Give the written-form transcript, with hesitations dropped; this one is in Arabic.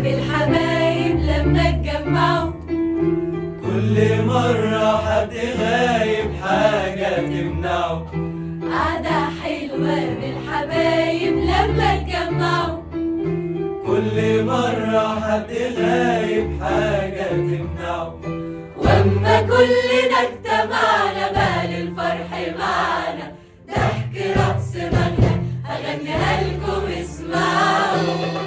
بالحبايب لما اتجمعوا. كل مرة حد غايب حاجة تمنعه. قعدة حلوة بالحبايب لما اتجمعوا. كل مرة حد غايب حاجة تمنعه. واما كلنا اجتمعنا بقى للفرح معانا، ضحك رقص مغنى هغنيها لكم اسمعوا.